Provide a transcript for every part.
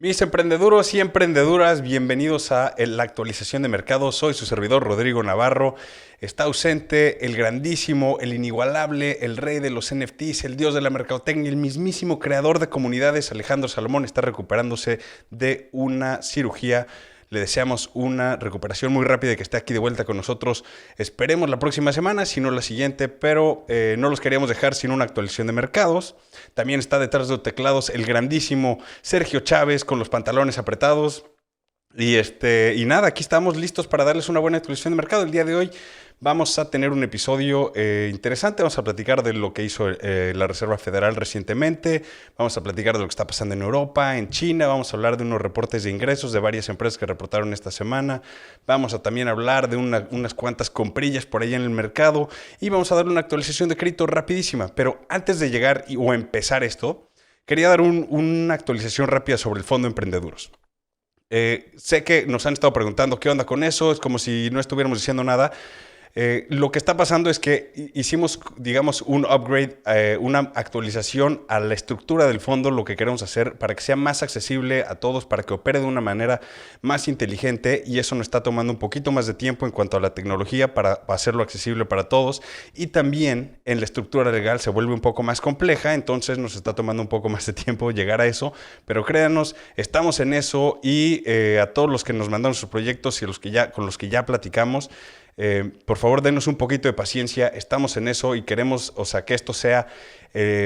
Mis emprendeduros y emprendeduras, bienvenidos a la actualización de mercado. Soy su servidor Rodrigo Navarro. Está ausente el grandísimo, el inigualable, el rey de los NFTs, el dios de la mercadotecnia, el mismísimo creador de comunidades. Alejandro Salomón está recuperándose de una cirugía. Le deseamos una recuperación muy rápida y que esté aquí de vuelta con nosotros. Esperemos la próxima semana, si no la siguiente, pero no los queríamos dejar sin una actualización de mercados. También está detrás de los teclados el grandísimo Sergio Chávez con los pantalones apretados. Y nada, aquí estamos listos para darles una buena actualización de mercado. El día de hoy vamos a tener un episodio interesante. Vamos a platicar de lo que hizo la Reserva Federal recientemente. Vamos a platicar de lo que está pasando en Europa, en China. Vamos a hablar de unos reportes de ingresos de varias empresas que reportaron esta semana. Vamos a también hablar de unas cuantas comprillas por ahí en el mercado. Y vamos a darle una actualización de crédito rapidísima. Pero antes de llegar o empezar esto, quería dar una actualización rápida sobre el Fondo Emprendeduros. Sé que nos han estado preguntando qué onda con eso, es como si no estuviéramos diciendo nada. Lo que está pasando es que hicimos, digamos, un upgrade, una actualización a la estructura del fondo, lo que queremos hacer para que sea más accesible a todos, para que opere de una manera más inteligente, y eso nos está tomando un poquito más de tiempo en cuanto a la tecnología para hacerlo accesible para todos, y también en la estructura legal se vuelve un poco más compleja, entonces nos está tomando un poco más de tiempo llegar a eso, pero créanos, estamos en eso, y a todos los que nos mandaron sus proyectos y con los que ya platicamos, por favor, denos un poquito de paciencia, estamos en eso y queremos, que esto sea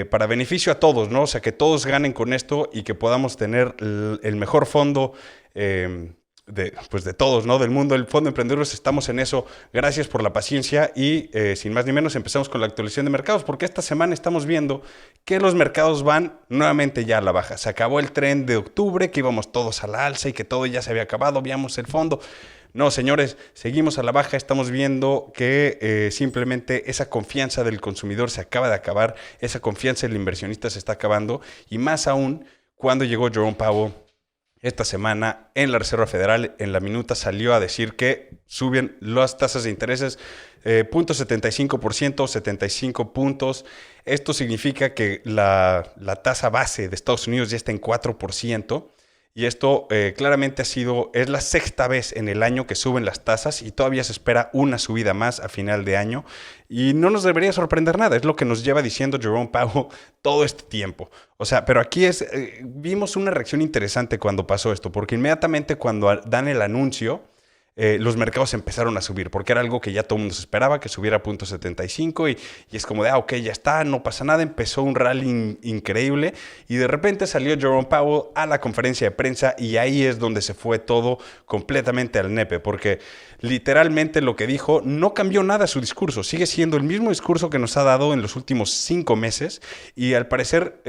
para beneficio a todos, ¿no? O sea, que todos ganen con esto y que podamos tener el mejor fondo de todos, ¿no? Del mundo, el Fondo de Emprendedores, estamos en eso. Gracias por la paciencia y sin más ni menos empezamos con la actualización de mercados, porque esta semana estamos viendo que los mercados van nuevamente ya a la baja. Se acabó el tren de octubre, que íbamos todos a la alza y que todo ya se había acabado, veíamos el fondo. No, señores, seguimos a la baja, estamos viendo que simplemente esa confianza del consumidor se acaba de acabar, esa confianza del inversionista se está acabando, y más aún cuando llegó Jerome Powell esta semana en la Reserva Federal, en la minuta salió a decir que suben las tasas de intereses 0.75%, 75 puntos. Esto significa que la tasa base de Estados Unidos ya está en 4%. Y esto claramente es la sexta vez en el año que suben las tasas y todavía se espera una subida más a final de año. Y no nos debería sorprender nada, es lo que nos lleva diciendo Jerome Powell todo este tiempo. Pero aquí vimos una reacción interesante cuando pasó esto, porque inmediatamente cuando dan el anuncio, los mercados empezaron a subir, porque era algo que ya todo el mundo se esperaba, que subiera a 0.75 y es como de, ok, ya está, no pasa nada, empezó un rally increíble y de repente salió Jerome Powell a la conferencia de prensa y ahí es donde se fue todo completamente al nepe, porque literalmente lo que dijo no cambió nada su discurso, sigue siendo el mismo discurso que nos ha dado en los últimos 5 meses y al parecer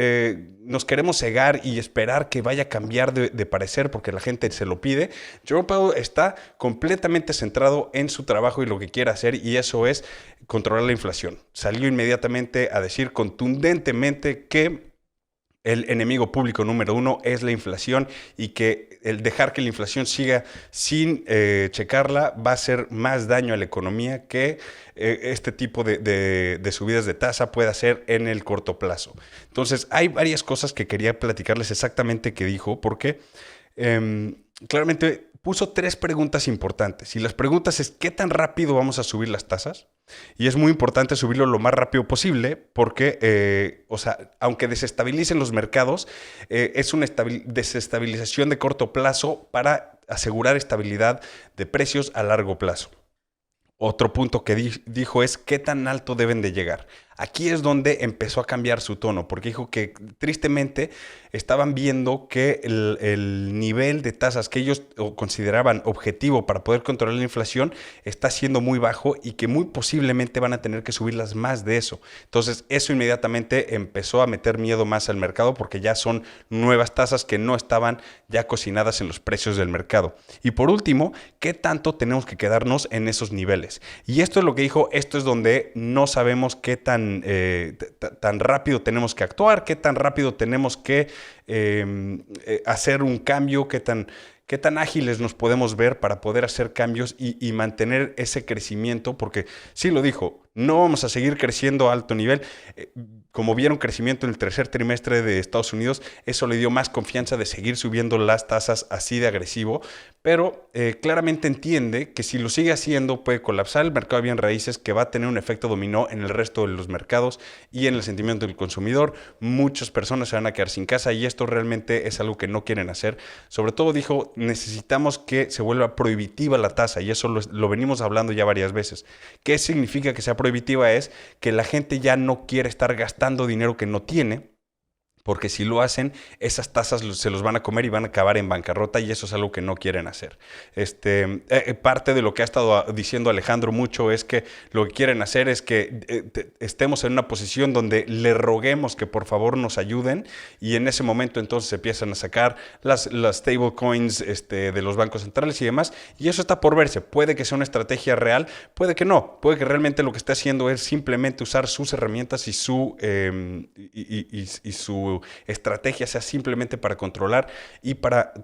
nos queremos cegar y esperar que vaya a cambiar de parecer porque la gente se lo pide. Jerome Powell está completamente centrado en su trabajo y lo que quiere hacer, y eso es controlar la inflación. Salió inmediatamente a decir contundentemente que el enemigo público número 1 es la inflación y que el dejar que la inflación siga sin checarla va a hacer más daño a la economía que este tipo de subidas de tasa puede hacer en el corto plazo. Entonces, hay varias cosas que quería platicarles exactamente que dijo, porque claramente puso 3 preguntas importantes. Y las preguntas es, ¿qué tan rápido vamos a subir las tasas? Y es muy importante subirlo lo más rápido posible porque, aunque desestabilicen los mercados, es una desestabilización de corto plazo para asegurar estabilidad de precios a largo plazo. Otro punto que dijo es qué tan alto deben de llegar. Aquí es donde empezó a cambiar su tono, porque dijo que tristemente estaban viendo que el nivel de tasas que ellos consideraban objetivo para poder controlar la inflación está siendo muy bajo y que muy posiblemente van a tener que subirlas más de eso. Entonces eso inmediatamente empezó a meter miedo más al mercado porque ya son nuevas tasas que no estaban ya cocinadas en los precios del mercado. Y por último, ¿qué tanto tenemos que quedarnos en esos niveles? Y esto es lo que dijo, esto es donde no sabemos qué tan rápido tenemos que actuar, qué tan rápido tenemos que hacer un cambio, qué tan ágiles nos podemos ver para poder hacer cambios y mantener ese crecimiento, porque sí lo dijo, No vamos a seguir creciendo a alto nivel. Como vieron crecimiento en el tercer trimestre de Estados Unidos, eso le dio más confianza de seguir subiendo las tasas así de agresivo, pero claramente entiende que si lo sigue haciendo puede colapsar el mercado de bienes raíces, que va a tener un efecto dominó en el resto de los mercados y en el sentimiento del consumidor. Muchas personas se van a quedar sin casa y esto realmente es algo que no quieren hacer. Sobre todo dijo, necesitamos que se vuelva prohibitiva la tasa y eso lo venimos hablando ya varias veces. ¿Qué significa que sea prohibitiva? Es que la gente ya no quiere estar gastando dinero que no tiene, porque si lo hacen, esas tasas se los van a comer y van a acabar en bancarrota y eso es algo que no quieren hacer. Parte de lo que ha estado diciendo Alejandro mucho es que lo que quieren hacer es que estemos en una posición donde le roguemos que por favor nos ayuden y en ese momento entonces empiezan a sacar las stablecoins de los bancos centrales y demás y eso está por verse. Puede que sea una estrategia real, puede que no, puede que realmente lo que esté haciendo es simplemente usar sus herramientas y su estrategia sea simplemente para controlar y para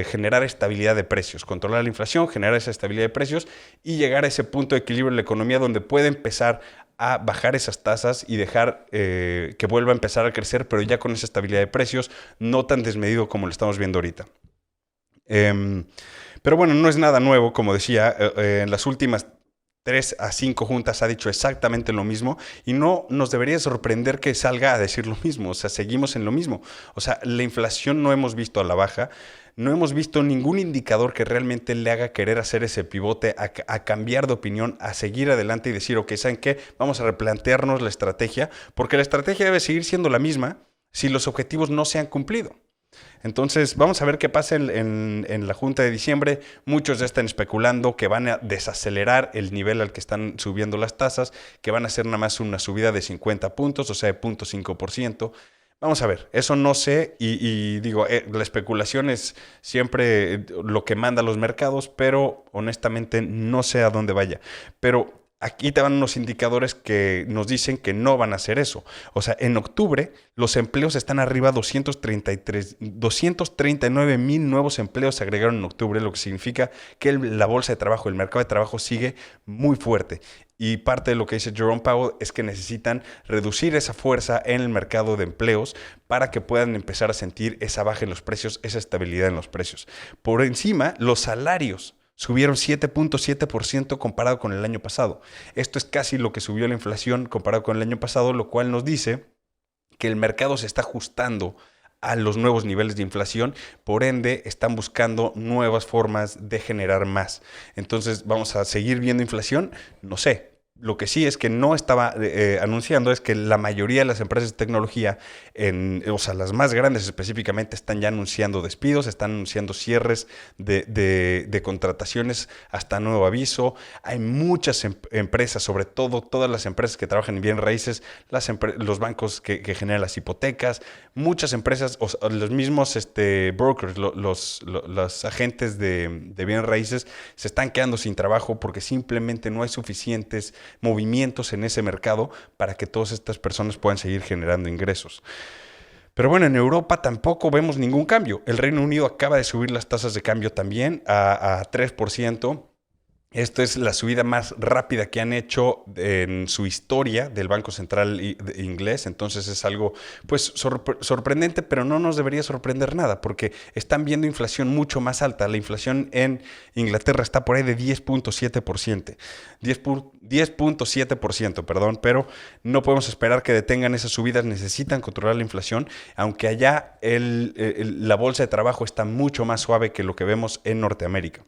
generar estabilidad de precios, controlar la inflación, generar esa estabilidad de precios y llegar a ese punto de equilibrio en la economía donde puede empezar a bajar esas tasas y dejar que vuelva a empezar a crecer, pero ya con esa estabilidad de precios, no tan desmedido como lo estamos viendo ahorita. Pero bueno, no es nada nuevo, como decía, en las últimas 3 a 5 juntas ha dicho exactamente lo mismo y no nos debería sorprender que salga a decir lo mismo, o sea, seguimos en lo mismo. O sea, la inflación no hemos visto a la baja, no hemos visto ningún indicador que realmente le haga querer hacer ese pivote, a cambiar de opinión, a seguir adelante y decir, ok, ¿saben qué? Vamos a replantearnos la estrategia, porque la estrategia debe seguir siendo la misma si los objetivos no se han cumplido. Entonces, vamos a ver qué pasa en la Junta de diciembre. Muchos ya están especulando que van a desacelerar el nivel al que están subiendo las tasas, que van a hacer nada más una subida de 50 puntos, o sea, de 0.5%. Vamos a ver, eso no sé y digo, la especulación es siempre lo que manda los mercados, pero honestamente no sé a dónde vaya. Pero aquí te van unos indicadores que nos dicen que no van a hacer eso. O sea, en octubre los empleos están arriba, 239,000 nuevos empleos se agregaron en octubre, lo que significa que la bolsa de trabajo, el mercado de trabajo sigue muy fuerte. Y parte de lo que dice Jerome Powell es que necesitan reducir esa fuerza en el mercado de empleos para que puedan empezar a sentir esa baja en los precios, esa estabilidad en los precios. Por encima, los salarios subieron 7.7% comparado con el año pasado. Esto es casi lo que subió la inflación comparado con el año pasado, lo cual nos dice que el mercado se está ajustando a los nuevos niveles de inflación, por ende están buscando nuevas formas de generar más. Entonces, ¿vamos a seguir viendo inflación? No sé. Lo que sí es que no estaba anunciando es que la mayoría de las empresas de tecnología, o sea, las más grandes específicamente, están ya anunciando despidos, están anunciando cierres de contrataciones hasta nuevo aviso. Hay muchas empresas, sobre todo todas las empresas que trabajan en bienes raíces, los bancos que generan las hipotecas, muchas empresas, o los mismos brokers, los agentes de bienes raíces se están quedando sin trabajo porque simplemente no hay suficientes movimientos en ese mercado para que todas estas personas puedan seguir generando ingresos. Pero bueno, en Europa tampoco vemos ningún cambio. El Reino Unido acaba de subir las tasas de cambio también a 3%. Esto es la subida más rápida que han hecho en su historia del Banco Central inglés. Entonces es algo pues sorprendente, pero no nos debería sorprender nada porque están viendo inflación mucho más alta. La inflación en Inglaterra está por ahí de 10.7%. 10.7%, perdón, pero no podemos esperar que detengan esas subidas. Necesitan controlar la inflación, aunque allá la bolsa de trabajo está mucho más suave que lo que vemos en Norteamérica.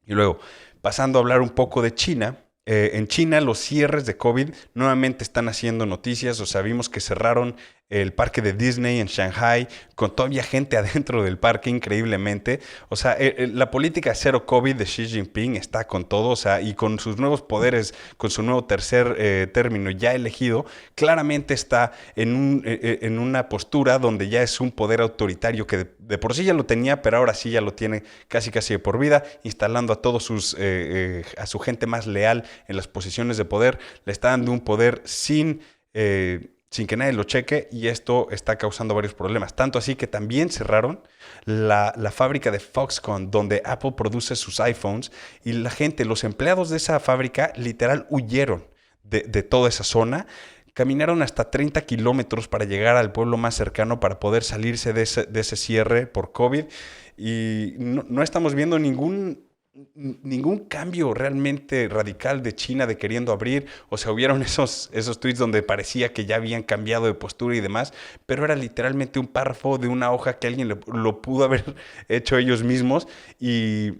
Y luego, pasando a hablar un poco de China, en China los cierres de COVID nuevamente están haciendo noticias. O sea, vimos que cerraron el parque de Disney en Shanghai con todavía gente adentro del parque, increíblemente. O sea, la política cero COVID de Xi Jinping está con todo, o sea, y con sus nuevos poderes, con su nuevo tercer término ya elegido, claramente está en una postura donde ya es un poder autoritario que de por sí ya lo tenía, pero ahora sí ya lo tiene casi de por vida, instalando a todos a su gente más leal en las posiciones de poder. Le está dando un poder sin que nadie lo cheque y esto está causando varios problemas. Tanto así que también cerraron la fábrica de Foxconn donde Apple produce sus iPhones y la gente, los empleados de esa fábrica literal huyeron de toda esa zona. Caminaron hasta 30 kilómetros para llegar al pueblo más cercano para poder salirse de ese cierre por COVID. Y no estamos viendo ningún cambio realmente radical de China de queriendo abrir. O sea, hubieron esos tweets donde parecía que ya habían cambiado de postura y demás, pero era literalmente un párrafo de una hoja que alguien lo pudo haber hecho ellos mismos y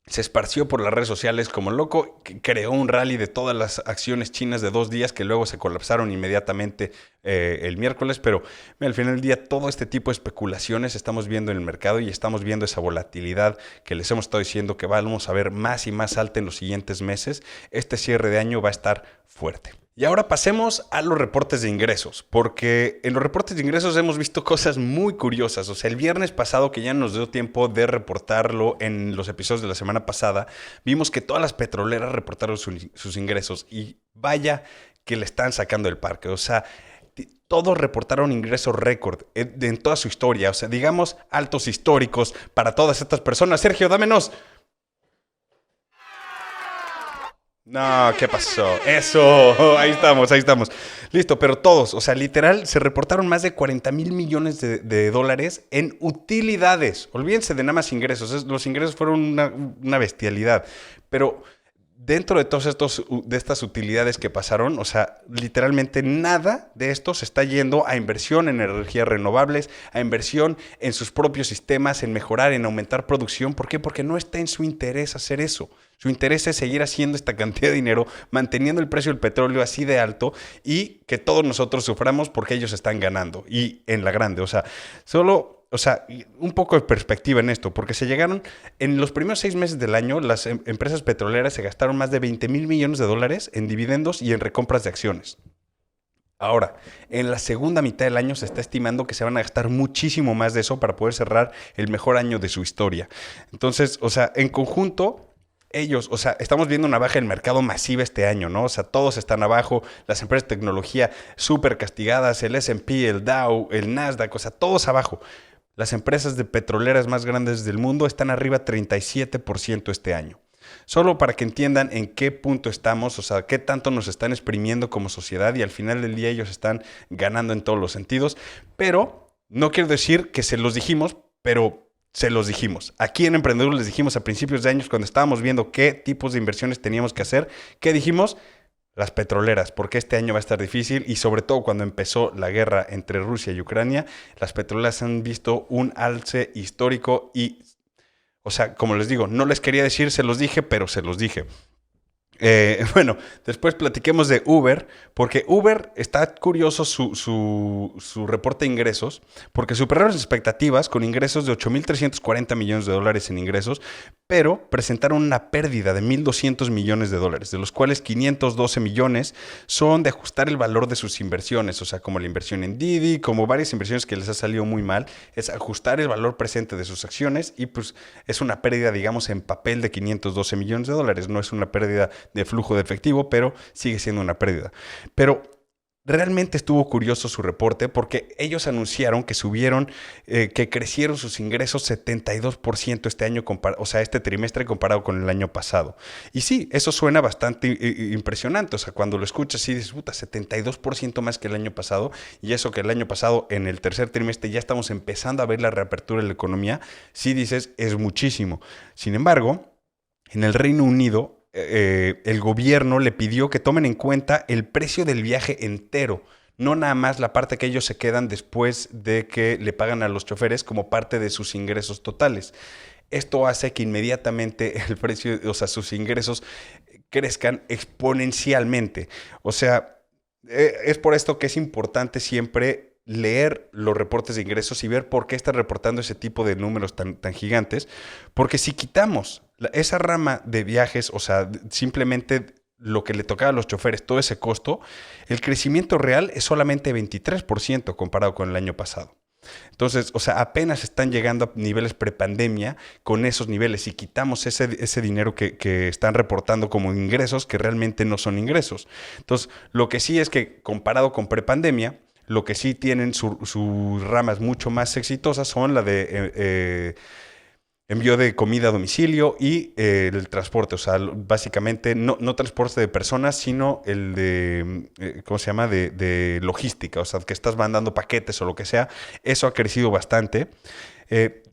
se esparció por las redes sociales como loco, creó un rally de todas las acciones chinas de 2 días que luego se colapsaron inmediatamente el miércoles, pero al final del día todo este tipo de especulaciones estamos viendo en el mercado y estamos viendo esa volatilidad que les hemos estado diciendo que vamos a ver más y más alta en los siguientes meses. Este cierre de año va a estar fuerte. Y ahora pasemos a los reportes de ingresos, porque en los reportes de ingresos hemos visto cosas muy curiosas. O sea, el viernes pasado, que ya nos dio tiempo de reportarlo en los episodios de la semana pasada, vimos que todas las petroleras reportaron sus ingresos y vaya que le están sacando el parque. O sea, todos reportaron ingresos récord en toda su historia. O sea, digamos, altos históricos para todas estas personas. Sergio, dámenos. No, ¿qué pasó? Eso, ahí estamos. Listo, pero todos, o sea, literal, se reportaron más de 40 mil millones de dólares en utilidades. Olvídense de nada más ingresos, los ingresos fueron una bestialidad, pero dentro de todas estas utilidades que pasaron, o sea, literalmente nada de esto se está yendo a inversión en energías renovables, a inversión en sus propios sistemas, en mejorar, en aumentar producción. ¿Por qué? Porque no está en su interés hacer eso. Su interés es seguir haciendo esta cantidad de dinero, manteniendo el precio del petróleo así de alto y que todos nosotros suframos porque ellos están ganando. Y en la grande, o sea, un poco de perspectiva en esto, porque en los primeros 6 meses del año, las empresas petroleras se gastaron más de 20 mil millones de dólares en dividendos y en recompras de acciones. Ahora, en la segunda mitad del año se está estimando que se van a gastar muchísimo más de eso para poder cerrar el mejor año de su historia. Entonces, o sea, en conjunto, estamos viendo una baja del mercado masiva este año, ¿no? O sea, todos están abajo, las empresas de tecnología súper castigadas, el S&P, el Dow, el Nasdaq, o sea, todos abajo. Las empresas de petroleras más grandes del mundo están arriba 37% este año. Solo para que entiendan en qué punto estamos, o sea, qué tanto nos están exprimiendo como sociedad y al final del día ellos están ganando en todos los sentidos. Pero no quiero decir que se los dijimos, pero se los dijimos. Aquí en Emprendedores les dijimos a principios de años cuando estábamos viendo qué tipos de inversiones teníamos que hacer, ¿qué dijimos? Las petroleras, porque este año va a estar difícil y sobre todo cuando empezó la guerra entre Rusia y Ucrania, las petroleras han visto un alce histórico y, o sea, como les digo, no les quería decir, se los dije, pero se los dije. Bueno, después platiquemos de Uber, porque Uber está curioso su reporte de ingresos, porque superaron las expectativas con ingresos de 8.340 millones de dólares en ingresos, pero presentaron una pérdida de 1.200 millones de dólares, de los cuales 512 millones son de ajustar el valor de sus inversiones, o sea, como la inversión en Didi, como varias inversiones que les ha salido muy mal, es ajustar el valor presente de sus acciones y pues es una pérdida, digamos, en papel de 512 millones de dólares, no es una pérdida de flujo de efectivo, pero sigue siendo una pérdida. Pero realmente estuvo curioso su reporte porque ellos anunciaron que que crecieron sus ingresos 72% este año, o sea, este trimestre comparado con el año pasado. Y sí, eso suena bastante impresionante. O sea, cuando lo escuchas, sí dices, puta, 72% más que el año pasado. Y eso que el año pasado, en el tercer trimestre, ya estamos empezando a ver la reapertura de la economía. Sí dices, es muchísimo. Sin embargo, en el Reino Unido, el gobierno le pidió que tomen en cuenta el precio del viaje entero, no nada más la parte que ellos se quedan después de que le pagan a los choferes como parte de sus ingresos totales. Esto hace que inmediatamente el precio, o sea, sus ingresos crezcan exponencialmente. O sea, es por esto que es importante siempre leer los reportes de ingresos y ver por qué está reportando ese tipo de números tan gigantes, porque si quitamos esa rama de viajes, o sea, simplemente lo que le tocaba a los choferes, todo ese costo, el crecimiento real es solamente 23% comparado con el año pasado. Entonces, o sea, apenas están llegando a niveles prepandemia con esos niveles y quitamos ese dinero que están reportando como ingresos que realmente no son ingresos. Entonces, lo que sí es que comparado con prepandemia, lo que sí tienen sus ramas mucho más exitosas son la de envío de comida a domicilio y el transporte, o sea, básicamente no transporte de personas, sino el de, ¿cómo se llama? De logística, o sea, que estás mandando paquetes o lo que sea. Eso ha crecido bastante.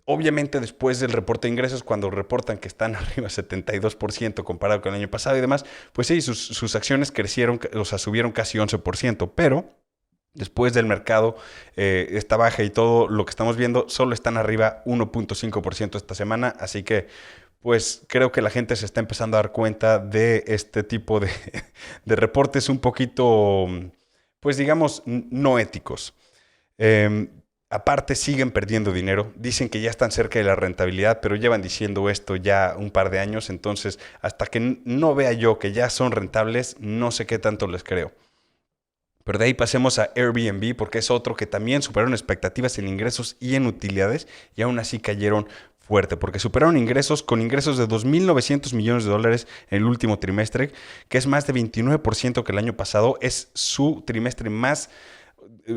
Obviamente después del reporte de ingresos, cuando reportan que están arriba 72% comparado con el año pasado y demás, pues sí, sus acciones crecieron, o sea, subieron casi 11%, pero después del mercado, esta baja y todo lo que estamos viendo, solo están arriba 1.5% esta semana, así que pues creo que la gente se está empezando a dar cuenta de este tipo de, de reportes un poquito, pues digamos, no éticos. Eh, Aparte, siguen perdiendo dinero. Dicen que ya están cerca de la rentabilidad, pero llevan diciendo esto ya un par de años. Entonces, hasta que no vea yo que ya son rentables, no sé qué tanto les creo. Pero de ahí pasemos a Airbnb, porque es otro que también superaron expectativas en ingresos y en utilidades, y aún así cayeron fuerte, porque superaron ingresos con ingresos de 2.900 millones de dólares en el último trimestre, que es más de 29% que el año pasado. Es su trimestre más,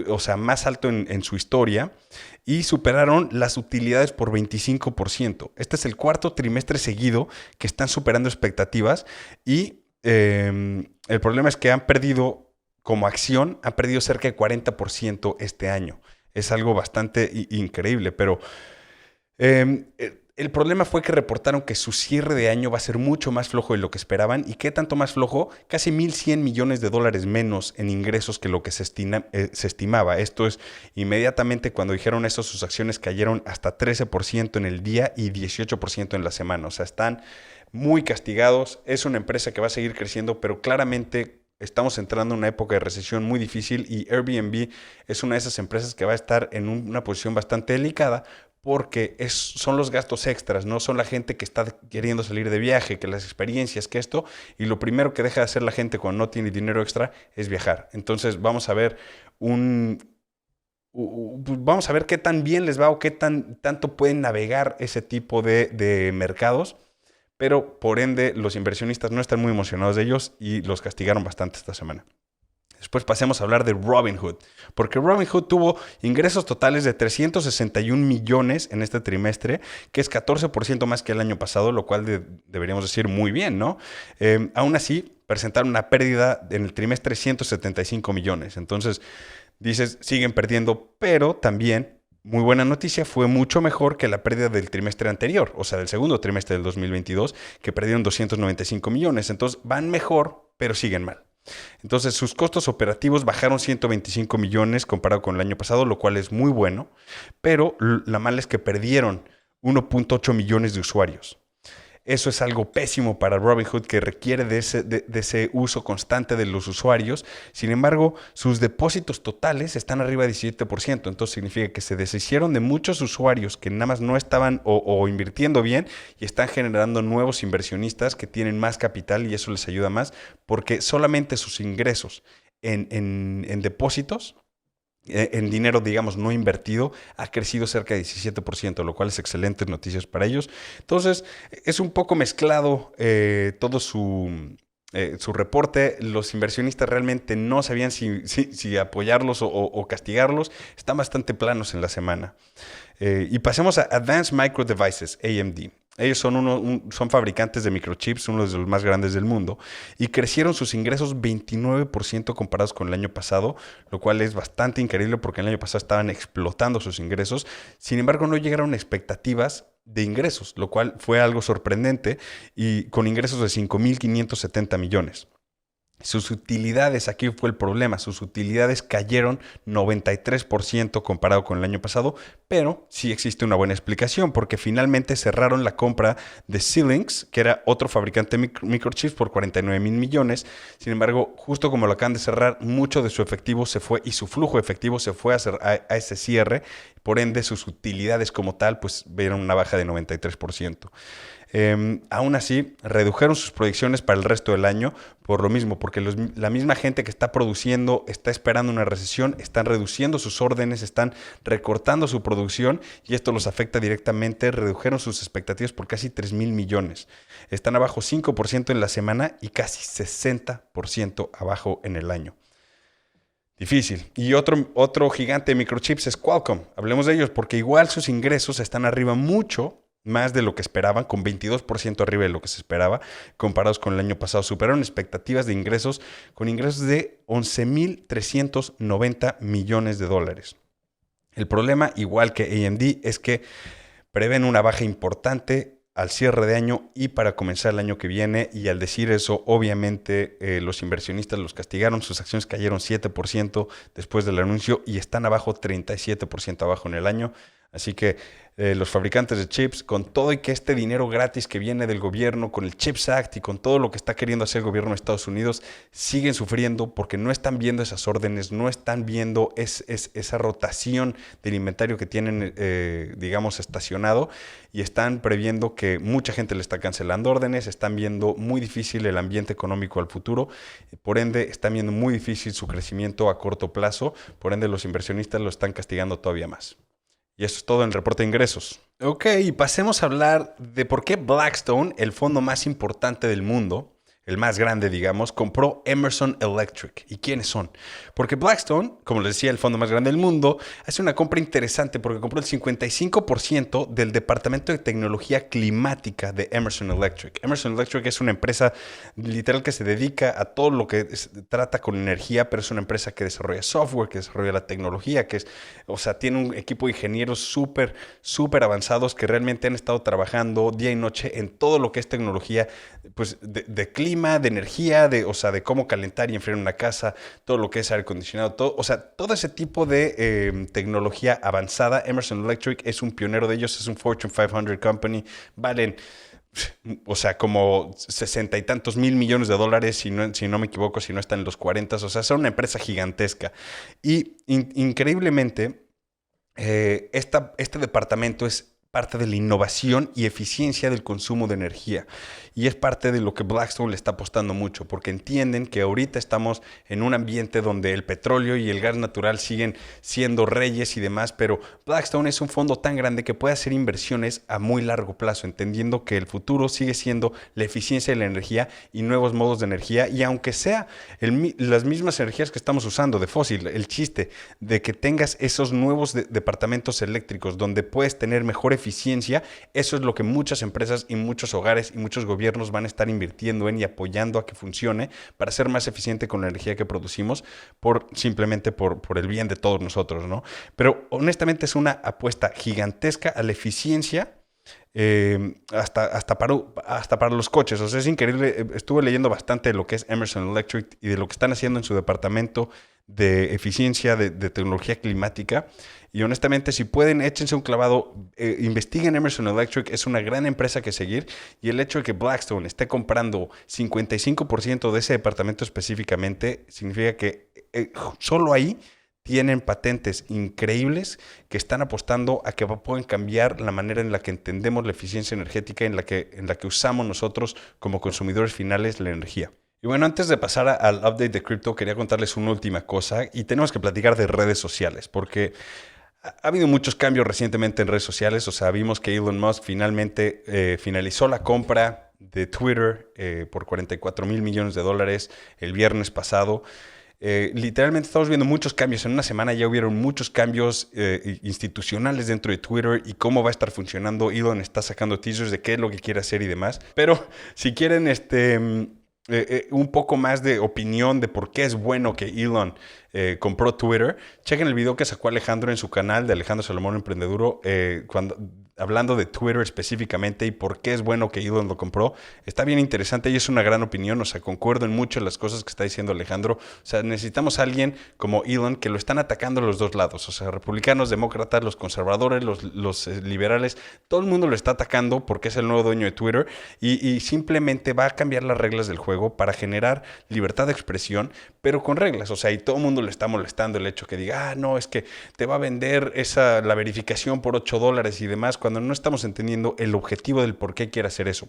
o sea, más alto en su historia, y superaron las utilidades por 25%. Este es el cuarto trimestre seguido que están superando expectativas, y el problema es que han perdido, como acción, han perdido cerca de 40% este año. Es algo bastante increíble, pero el problema fue que reportaron que su cierre de año va a ser mucho más flojo de lo que esperaban. ¿Y qué tanto más flojo? Casi 1.100 millones de dólares menos en ingresos que lo que se estimaba. Esto es, inmediatamente cuando dijeron eso, sus acciones cayeron hasta 13% en el día y 18% en la semana. O sea, están muy castigados. Es una empresa que va a seguir creciendo, pero claramente estamos entrando en una época de recesión muy difícil, y Airbnb es una de esas empresas que va a estar en una posición bastante delicada, porque son los gastos extras, no son la gente que está queriendo salir de viaje, que las experiencias, que esto, y lo primero que deja de hacer la gente cuando no tiene dinero extra es viajar. Entonces vamos a ver vamos a ver qué tan bien les va o qué tanto pueden navegar ese tipo de mercados, pero por ende los inversionistas no están muy emocionados de ellos y los castigaron bastante esta semana. Después pasemos a hablar de Robinhood, porque Robinhood tuvo ingresos totales de 361 millones en este trimestre, que es 14% más que el año pasado, lo cual deberíamos decir muy bien, ¿no? Aún así, presentaron una pérdida en el trimestre de 175 millones. Entonces, dices, siguen perdiendo, pero también, muy buena noticia, fue mucho mejor que la pérdida del trimestre anterior, o sea, del segundo trimestre del 2022, que perdieron 295 millones. Entonces, van mejor, pero siguen mal. Entonces sus costos operativos bajaron 125 millones comparado con el año pasado, lo cual es muy bueno, pero la mala es que perdieron 1.8 millones de usuarios. Eso es algo pésimo para Robinhood, que requiere de ese uso constante de los usuarios. Sin embargo, sus depósitos totales están arriba de 17%. Entonces significa que se deshicieron de muchos usuarios que nada más no estaban o invirtiendo bien, y están generando nuevos inversionistas que tienen más capital, y eso les ayuda más, porque solamente sus ingresos en depósitos, en dinero, digamos, no invertido, ha crecido cerca de 17%, lo cual es excelentes noticias para ellos. Entonces, es un poco mezclado todo su reporte. Los inversionistas realmente no sabían si apoyarlos o castigarlos. Están bastante planos en la semana. Y pasemos a Advanced Micro Devices, AMD. Ellos son fabricantes de microchips, uno de los más grandes del mundo, y crecieron sus ingresos 29% comparados con el año pasado, lo cual es bastante increíble porque el año pasado estaban explotando sus ingresos. Sin embargo, no llegaron a expectativas de ingresos, lo cual fue algo sorprendente, y con ingresos de 5.570 millones. Sus utilidades, aquí fue el problema, sus utilidades cayeron 93% comparado con el año pasado, pero sí existe una buena explicación, porque finalmente cerraron la compra de Xilinx, que era otro fabricante de microchips, por 49,000 millones. Sin embargo, justo como lo acaban de cerrar, mucho de su efectivo se fue, y su flujo de efectivo se fue a ese cierre. Por ende, sus utilidades como tal, pues vieron una baja de 93%. Aún así, redujeron sus proyecciones para el resto del año por lo mismo, porque la misma gente que está produciendo está esperando una recesión, están reduciendo sus órdenes, están recortando su producción, y esto los afecta directamente. Redujeron sus expectativas por casi 3,000 millones. Están abajo 5% en la semana y casi 60% abajo en el año. Difícil. Y otro gigante de microchips es Qualcomm. Hablemos de ellos, porque igual sus ingresos están arriba mucho más de lo que esperaban, con 22% arriba de lo que se esperaba, comparados con el año pasado. Superaron expectativas de ingresos con ingresos de 11.390 millones de dólares. El problema, igual que AMD, es que prevén una baja importante al cierre de año y para comenzar el año que viene, y al decir eso, obviamente los inversionistas los castigaron, sus acciones cayeron 7% después del anuncio y están abajo 37% abajo en el año. Así que los fabricantes de chips, con todo y que este dinero gratis que viene del gobierno, con el CHIPS Act y con todo lo que está queriendo hacer el gobierno de Estados Unidos, siguen sufriendo porque no están viendo esas órdenes, no están viendo esa rotación del inventario que tienen, digamos, estacionado, y están previendo que mucha gente le está cancelando órdenes, están viendo muy difícil el ambiente económico al futuro, por ende están viendo muy difícil su crecimiento a corto plazo, por ende los inversionistas lo están castigando todavía más. Y eso es todo en el reporte de ingresos. Ok, pasemos a hablar de por qué Blackstone, el fondo más importante del mundo, el más grande, digamos, compró Emerson Electric. ¿Y quiénes son? Porque Blackstone, como les decía, el fondo más grande del mundo, hace una compra interesante porque compró el 55% del departamento de tecnología climática de Emerson Electric. Emerson Electric es una empresa literal que se dedica a todo lo que trata con energía, pero es una empresa que desarrolla software, que desarrolla la tecnología, tiene un equipo de ingenieros súper avanzados que realmente han estado trabajando día y noche en todo lo que es tecnología, pues de clima, de energía, de cómo calentar y enfriar una casa, todo lo que es aire acondicionado, todo ese tipo de tecnología avanzada. Emerson Electric es un pionero de ellos, es un Fortune 500 company, valen como 60 y tantos mil millones de dólares, si no me equivoco, si no están en los 40, son una empresa gigantesca. Y increíblemente, este departamento es parte de la innovación y eficiencia del consumo de energía. Y es parte de lo que Blackstone le está apostando mucho, porque entienden que ahorita estamos en un ambiente donde el petróleo y el gas natural siguen siendo reyes y demás, pero Blackstone es un fondo tan grande que puede hacer inversiones a muy largo plazo, entendiendo que el futuro sigue siendo la eficiencia de la energía y nuevos modos de energía, y aunque sea las mismas energías que estamos usando de fósil, el chiste de que tengas esos nuevos departamentos eléctricos donde puedes tener mejor eficiencia, eso es lo que muchas empresas y muchos hogares y muchos gobiernos van a estar invirtiendo en y apoyando a que funcione para ser más eficiente con la energía que producimos, simplemente por el bien de todos nosotros, ¿no? Pero honestamente es una apuesta gigantesca a la eficiencia, hasta para los coches. Es increíble. Estuve leyendo bastante de lo que es Emerson Electric y de lo que están haciendo en su departamento de eficiencia de tecnología climática. Y honestamente, si pueden, échense un clavado, investiguen Emerson Electric, es una gran empresa que seguir. Y el hecho de que Blackstone esté comprando 55% de ese departamento específicamente, significa que solo ahí tienen patentes increíbles que están apostando a que pueden cambiar la manera en la que entendemos la eficiencia energética, en la que usamos nosotros como consumidores finales la energía. Y bueno, antes de pasar al update de cripto, quería contarles una última cosa, y tenemos que platicar de redes sociales, porque ha habido muchos cambios recientemente en redes sociales. Vimos que Elon Musk finalmente finalizó la compra de Twitter por $44 mil millones el viernes pasado. Literalmente estamos viendo muchos cambios. En una semana ya hubieron muchos cambios institucionales dentro de Twitter y cómo va a estar funcionando. Elon está sacando teasers de qué es lo que quiere hacer y demás. Pero si quieren un poco más de opinión de por qué es bueno que Elon compró Twitter, chequen el video que sacó Alejandro en su canal de Alejandro Salomón Emprendeduro, hablando de Twitter específicamente y por qué es bueno que Elon lo compró. Está bien interesante y es una gran opinión. Concuerdo en mucho en las cosas que está diciendo Alejandro. Necesitamos a alguien como Elon, que lo están atacando los dos lados. Republicanos, demócratas, los conservadores, los liberales, todo el mundo lo está atacando porque es el nuevo dueño de Twitter y simplemente va a cambiar las reglas del juego para generar libertad de expresión, pero con reglas. Y todo el mundo le está molestando el hecho que diga, no, es que te va a vender la verificación por $8 y demás, cuando no estamos entendiendo el objetivo del por qué quiere hacer eso.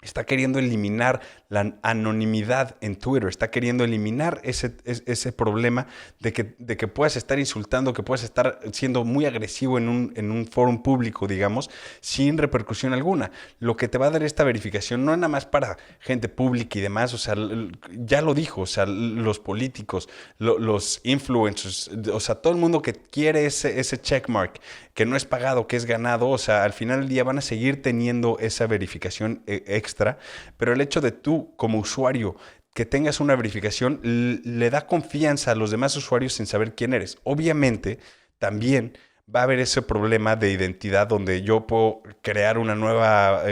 Está queriendo eliminar la anonimidad en Twitter. Está queriendo eliminar ese problema de que puedas estar insultando, que puedas estar siendo muy agresivo en un foro público, digamos, sin repercusión alguna. Lo que te va a dar esta verificación no es nada más para gente pública y demás. Ya lo dijo, los políticos, los influencers, todo el mundo que quiere ese checkmark que no es pagado, que es ganado. O sea, al final del día van a seguir teniendo esa verificación extra, pero el hecho de tú como usuario que tengas una verificación le da confianza a los demás usuarios en saber quién eres. Obviamente, también va a haber ese problema de identidad donde yo puedo crear una nueva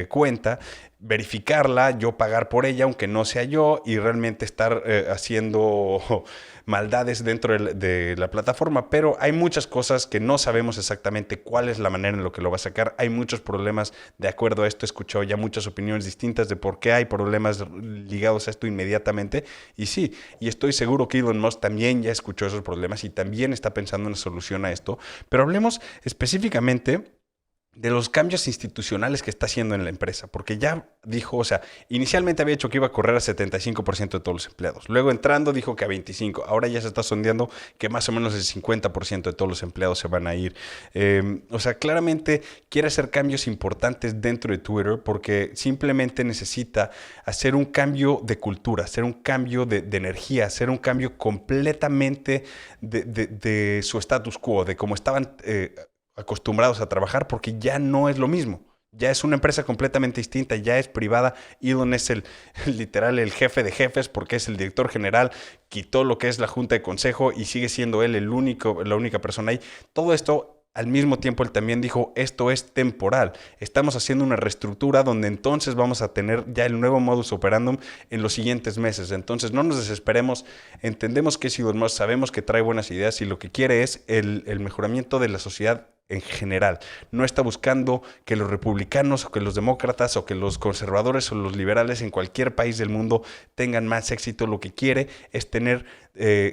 cuenta, verificarla, yo pagar por ella, aunque no sea yo, y realmente estar haciendo maldades dentro de la plataforma. Pero hay muchas cosas que no sabemos exactamente cuál es la manera en la que lo va a sacar. Hay muchos problemas de acuerdo a esto. He escuchado ya muchas opiniones distintas de por qué hay problemas ligados a esto inmediatamente. Y sí, y estoy seguro que Elon Musk también ya escuchó esos problemas y también está pensando en una solución a esto. Pero hablemos específicamente de los cambios institucionales que está haciendo en la empresa, porque ya dijo, o sea, inicialmente había dicho que iba a correr a 75% de todos los empleados, luego entrando dijo que a 25%, ahora ya se está sondeando que más o menos el 50% de todos los empleados se van a ir. O sea, claramente quiere hacer cambios importantes dentro de Twitter porque simplemente necesita hacer un cambio de cultura, hacer un cambio de energía, hacer un cambio completamente de su status quo, de cómo estaban acostumbrados a trabajar, porque ya no es lo mismo. Ya es una empresa completamente distinta, ya es privada. Elon es literal el jefe de jefes porque es el director general, quitó lo que es la junta de consejo y sigue siendo él la única persona ahí. Todo esto, al mismo tiempo, él también dijo, esto es temporal. Estamos haciendo una reestructura donde entonces vamos a tener ya el nuevo modus operandum en los siguientes meses. Entonces no nos desesperemos, entendemos que es Elon Musk, sabemos que trae buenas ideas y lo que quiere es el mejoramiento de la sociedad en general. No está buscando que los republicanos o que los demócratas o que los conservadores o los liberales en cualquier país del mundo tengan más éxito. Lo que quiere es tener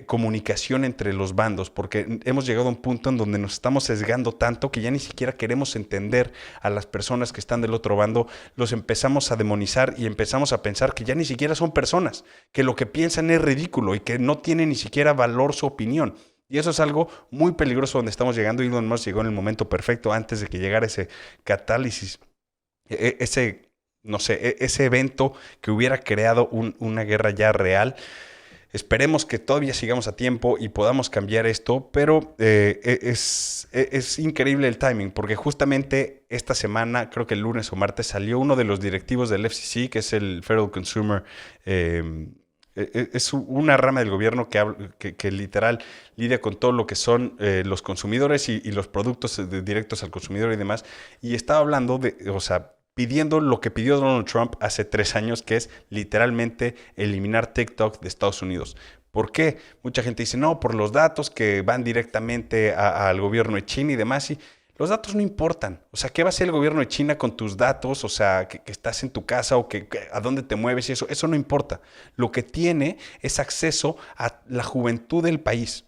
comunicación entre los bandos, porque hemos llegado a un punto en donde nos estamos sesgando tanto que ya ni siquiera queremos entender a las personas que están del otro bando. Los empezamos a demonizar y empezamos a pensar que ya ni siquiera son personas, que lo que piensan es ridículo y que no tiene ni siquiera valor su opinión. Y eso es algo muy peligroso donde estamos llegando. Elon Musk llegó en el momento perfecto antes de que llegara ese catálisis, no sé, ese evento que hubiera creado una guerra ya real. Esperemos que todavía sigamos a tiempo y podamos cambiar esto, pero es increíble el timing, porque justamente esta semana, creo que el lunes o martes, salió uno de los directivos del FCC, que es el Federal Consumer es una rama del gobierno que literal lidia con todo lo que son los consumidores y los productos directos al consumidor y demás. Y estaba hablando o sea, pidiendo lo que pidió Donald Trump hace 3 años, que es literalmente eliminar TikTok de Estados Unidos. ¿Por qué? Mucha gente dice, no, por los datos que van directamente al gobierno de China y demás. Y los datos no importan. O sea, ¿qué va a hacer el gobierno de China con tus datos? O sea, que estás en tu casa o a dónde te mueves y eso no importa. Lo que tiene es acceso a la juventud del país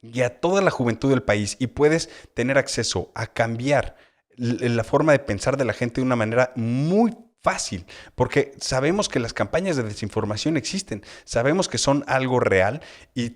y a toda la juventud del país, y puedes tener acceso a cambiar la forma de pensar de la gente de una manera muy fácil, porque sabemos que las campañas de desinformación existen, sabemos que son algo real y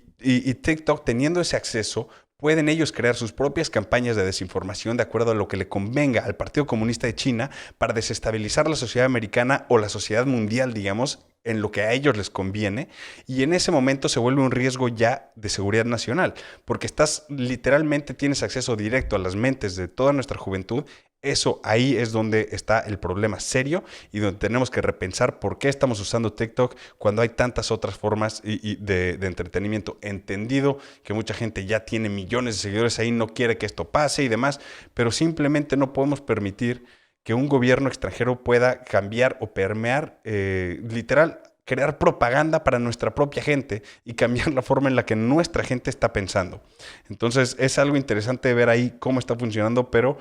TikTok, teniendo ese acceso, pueden ellos crear sus propias campañas de desinformación de acuerdo a lo que le convenga al Partido Comunista de China para desestabilizar la sociedad americana o la sociedad mundial, digamos, en lo que a ellos les conviene, y en ese momento se vuelve un riesgo ya de seguridad nacional, porque literalmente tienes acceso directo a las mentes de toda nuestra juventud. Eso ahí es donde está el problema serio y donde tenemos que repensar por qué estamos usando TikTok cuando hay tantas otras formas de entretenimiento. Entendido que mucha gente ya tiene millones de seguidores ahí, no quiere que esto pase y demás, pero simplemente no podemos permitir que un gobierno extranjero pueda cambiar o permear, literal, crear propaganda para nuestra propia gente y cambiar la forma en la que nuestra gente está pensando. Entonces es algo interesante ver ahí cómo está funcionando, pero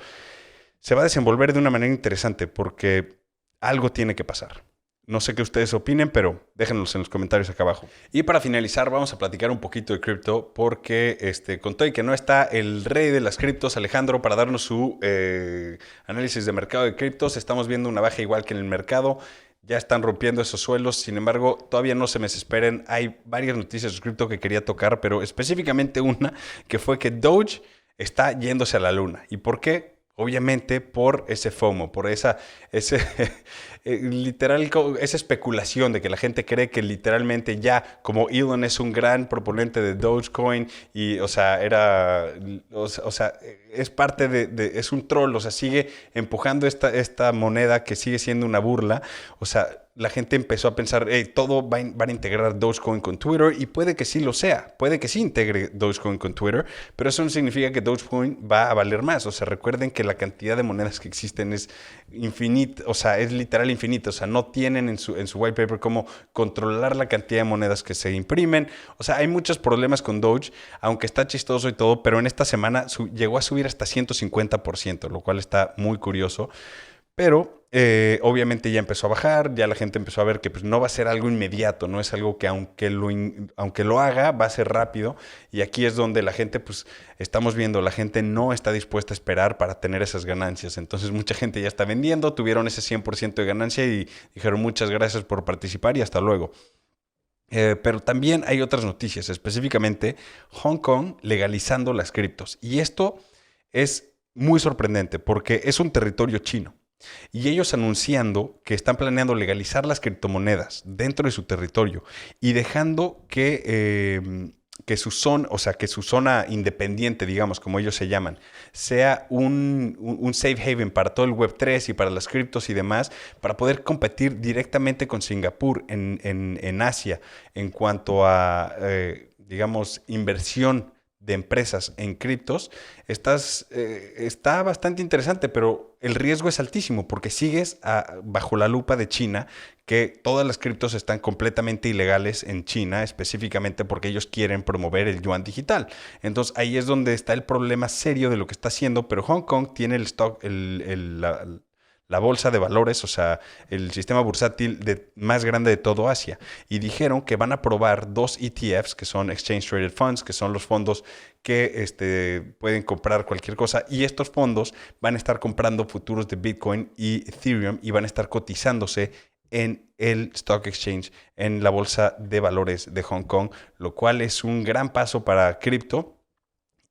se va a desenvolver de una manera interesante porque algo tiene que pasar. No sé qué ustedes opinen, pero déjenos en los comentarios acá abajo. Y para finalizar, vamos a platicar un poquito de cripto porque con todo y que no está el rey de las criptos, Alejandro, para darnos su análisis de mercado de criptos. Estamos viendo una baja igual que en el mercado. Ya están rompiendo esos suelos. Sin embargo, todavía no se me desesperen. Hay varias noticias de cripto que quería tocar, pero específicamente una que fue que Doge está yéndose a la luna. ¿Y por qué? obviamente por ese FOMO, por ese literal, esa especulación de que la gente cree que literalmente ya, como Elon es un gran proponente de Dogecoin y, o sea, es parte es un troll, o sea, sigue empujando esta moneda que sigue siendo una burla, o sea, la gente empezó a pensar, hey, todo van a integrar Dogecoin con Twitter y puede que sí lo sea, puede que sí integre Dogecoin con Twitter, pero eso no significa que Dogecoin va a valer más. O sea, recuerden que la cantidad de monedas que existen es infinita, o sea, es literal infinita. O sea, no tienen en su white paper cómo controlar la cantidad de monedas que se imprimen. O sea, hay muchos problemas con Doge, aunque está chistoso y todo, pero en esta semana llegó a subir hasta 150%, lo cual está muy curioso. Pero obviamente ya empezó a bajar, ya la gente empezó a ver que pues, no va a ser algo inmediato, no es algo que aunque lo haga va a ser rápido. Y aquí es donde la gente, pues estamos viendo, la gente no está dispuesta a esperar para tener esas ganancias. Entonces mucha gente ya está vendiendo, tuvieron ese 100% de ganancia y dijeron muchas gracias por participar y hasta luego. Pero también hay otras noticias, específicamente Hong Kong legalizando las criptos. Y esto es muy sorprendente porque es un territorio chino. Y ellos anunciando que están planeando legalizar las criptomonedas dentro de su territorio y dejando que su zona independiente, digamos, como ellos se llaman, sea un safe haven para todo el Web3 y para las criptos y demás, para poder competir directamente con Singapur en Asia en cuanto a, digamos, inversión de empresas en criptos, está bastante interesante, pero el riesgo es altísimo porque sigues bajo la lupa de China, que todas las criptos están completamente ilegales en China, específicamente porque ellos quieren promover el yuan digital. Entonces ahí es donde está el problema serio de lo que está haciendo, pero Hong Kong tiene el stock, la bolsa de valores, o sea, el sistema bursátil más grande de todo Asia. Y dijeron que van a probar 2 ETFs, que son Exchange Traded Funds, que son los fondos que pueden comprar cualquier cosa. Y estos fondos van a estar comprando futuros de Bitcoin y Ethereum y van a estar cotizándose en el Stock Exchange, en la bolsa de valores de Hong Kong, lo cual es un gran paso para cripto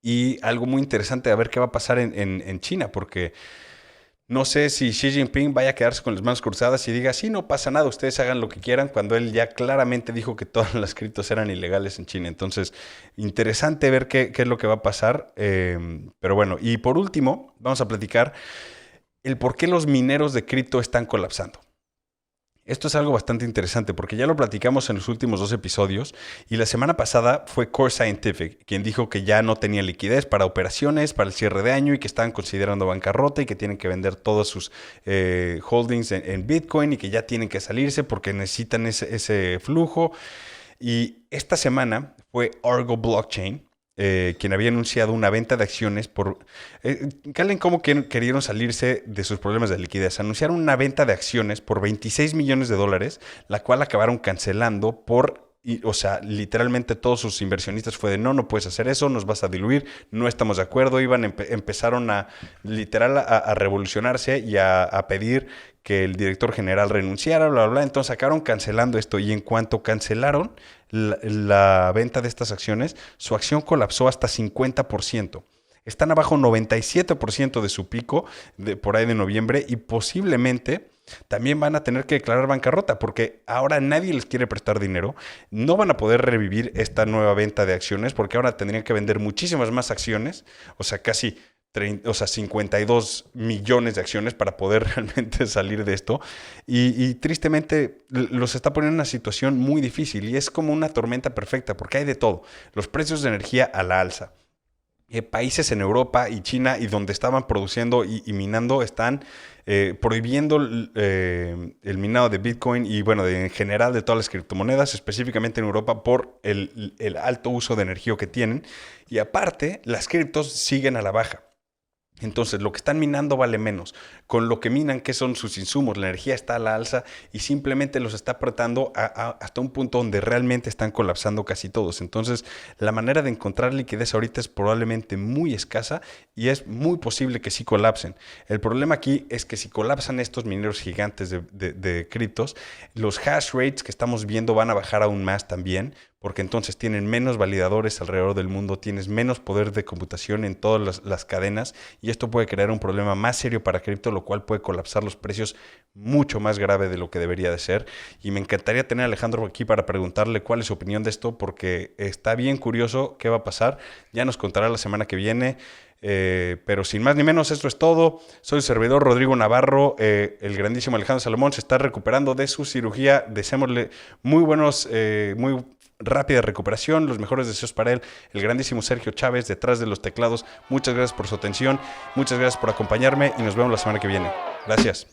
y algo muy interesante a ver qué va a pasar en China, porque no sé si Xi Jinping vaya a quedarse con las manos cruzadas y diga, sí, no pasa nada, ustedes hagan lo que quieran, cuando él ya claramente dijo que todas las criptos eran ilegales en China. Entonces, interesante ver qué es lo que va a pasar. Pero bueno, y por último, vamos a platicar el por qué los mineros de cripto están colapsando. Esto es algo bastante interesante porque ya lo platicamos en los últimos 2 episodios y la semana pasada fue Core Scientific quien dijo que ya no tenía liquidez para operaciones, para el cierre de año y que estaban considerando bancarrota y que tienen que vender todos sus holdings en Bitcoin y que ya tienen que salirse porque necesitan ese flujo. Y esta semana fue Argo Blockchain, quien había anunciado una venta de acciones por... Calen cómo querían salirse de sus problemas de liquidez. Anunciaron una venta de acciones por $26 millones, la cual acabaron cancelando o sea, literalmente todos sus inversionistas fue de no puedes hacer eso, nos vas a diluir, no estamos de acuerdo. Empezaron literal a revolucionarse y a pedir que el director general renunciara, bla, bla, bla. Entonces acabaron cancelando esto y en cuanto cancelaron la venta de estas acciones, su acción colapsó hasta 50%. Están abajo 97% de su pico por ahí de noviembre y posiblemente también van a tener que declarar bancarrota porque ahora nadie les quiere prestar dinero. No van a poder revivir esta nueva venta de acciones porque ahora tendrían que vender muchísimas más acciones, o sea, casi 52 millones de acciones para poder realmente salir de esto y tristemente los está poniendo en una situación muy difícil y es como una tormenta perfecta porque hay de todo, los precios de energía a la alza. Países en Europa y China y donde estaban produciendo y minando están prohibiendo el minado de Bitcoin y bueno, en general de todas las criptomonedas, específicamente en Europa por el alto uso de energía que tienen y aparte las criptos siguen a la baja. Entonces, lo que están minando vale menos. Con lo que minan, que son sus insumos, la energía está a la alza y simplemente los está apretando hasta un punto donde realmente están colapsando casi todos. Entonces, la manera de encontrar liquidez ahorita es probablemente muy escasa y es muy posible que sí colapsen. El problema aquí es que si colapsan estos mineros gigantes de criptos, los hash rates que estamos viendo van a bajar aún más también, porque entonces tienen menos validadores alrededor del mundo, tienes menos poder de computación en todas las cadenas y esto puede crear un problema más serio para cripto, lo cual puede colapsar los precios mucho más grave de lo que debería de ser. Y me encantaría tener a Alejandro aquí para preguntarle cuál es su opinión de esto, porque está bien curioso qué va a pasar. Ya nos contará la semana que viene. Pero sin más ni menos, esto es todo. Soy el servidor Rodrigo Navarro. El grandísimo Alejandro Salomón se está recuperando de su cirugía. Deseémosle muy rápida recuperación, los mejores deseos para él. El grandísimo Sergio Chávez detrás de los teclados. Muchas gracias por su atención, muchas gracias por acompañarme y nos vemos la semana que viene. Gracias.